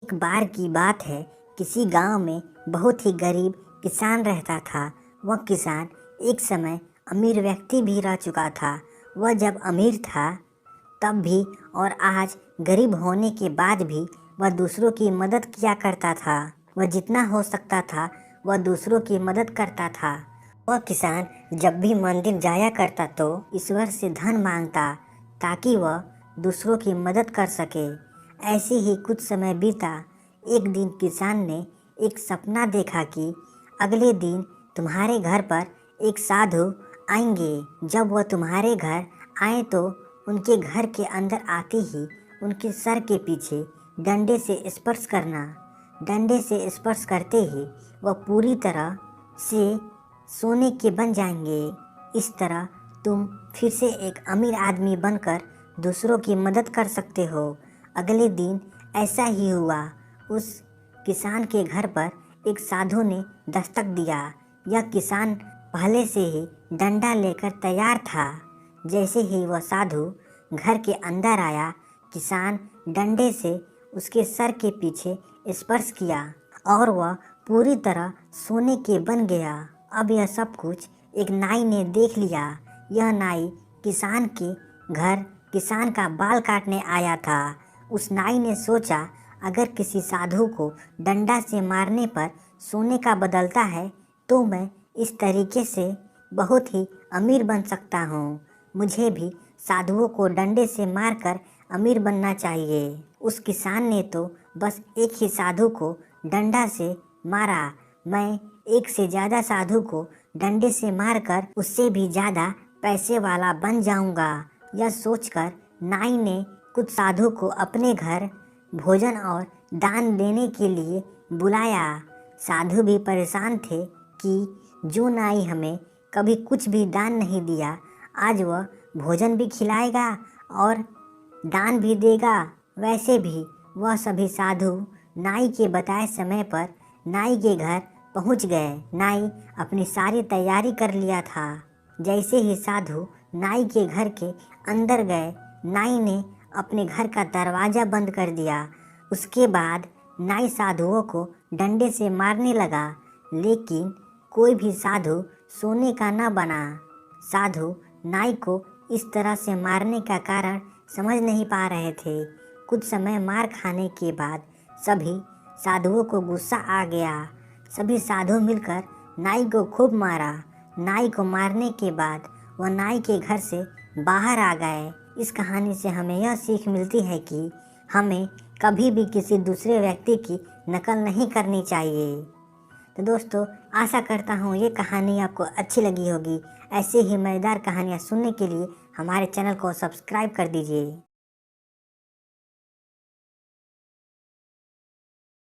एक बार की बात है, किसी गांव में बहुत ही गरीब किसान रहता था। वह किसान एक समय अमीर व्यक्ति भी रह चुका था। वह जब अमीर था तब भी और आज गरीब होने के बाद भी वह दूसरों की मदद किया करता था। वह जितना हो सकता था वह दूसरों की मदद करता था। वह किसान जब भी मंदिर जाया करता तो ईश्वर से धन मांगता ताकि वह दूसरों की मदद कर सके। ऐसे ही कुछ समय बीता। एक दिन किसान ने एक सपना देखा कि अगले दिन तुम्हारे घर पर एक साधु आएंगे। जब वह तुम्हारे घर आए तो उनके घर के अंदर आते ही उनके सर के पीछे डंडे से स्पर्श करना। डंडे से स्पर्श करते ही वह पूरी तरह से सोने के बन जाएंगे। इस तरह तुम फिर से एक अमीर आदमी बनकर दूसरों की मदद कर सकते हो। अगले दिन ऐसा ही हुआ। उस किसान के घर पर एक साधु ने दस्तक दिया। यह किसान पहले से ही डंडा लेकर तैयार था। जैसे ही वह साधु घर के अंदर आया, किसान डंडे से उसके सर के पीछे स्पर्श किया और वह पूरी तरह सोने के बन गया। अब यह सब कुछ एक नाई ने देख लिया। यह नाई किसान के घर किसान का बाल काटने आया था। उस नाई ने सोचा, अगर किसी साधु को डंडा से मारने पर सोने का बदलता है तो मैं इस तरीके से बहुत ही अमीर बन सकता हूँ। मुझे भी साधुओं को डंडे से मारकर अमीर बनना चाहिए। उस किसान ने तो बस एक ही साधु को डंडा से मारा। मैं एक से ज़्यादा साधु को डंडे से मारकर उससे भी ज़्यादा पैसे वाला बन जाऊंगा। यह सोचकर नाई ने कुछ साधु को अपने घर भोजन और दान देने के लिए बुलाया। साधु भी परेशान थे कि जो नाई हमें कभी कुछ भी दान नहीं दिया, आज वह भोजन भी खिलाएगा और दान भी देगा। वैसे भी वह सभी साधु नाई के बताए समय पर नाई के घर पहुंच गए। नाई अपनी सारी तैयारी कर लिया था। जैसे ही साधु नाई के घर के अंदर गए, नाई ने अपने घर का दरवाज़ा बंद कर दिया। उसके बाद नाई साधुओं को डंडे से मारने लगा, लेकिन कोई भी साधु सोने का न बना। साधु नाई को इस तरह से मारने का कारण समझ नहीं पा रहे थे। कुछ समय मार खाने के बाद सभी साधुओं को गुस्सा आ गया। सभी साधु मिलकर नाई को खूब मारा। नाई को मारने के बाद वह नाई के घर से बाहर आ गए। इस कहानी से हमें यह सीख मिलती है कि हमें कभी भी किसी दूसरे व्यक्ति की नकल नहीं करनी चाहिए। तो दोस्तों, आशा करता हूँ ये कहानी आपको अच्छी लगी होगी। ऐसे ही मज़ेदार कहानियाँ सुनने के लिए हमारे चैनल को सब्सक्राइब कर दीजिए।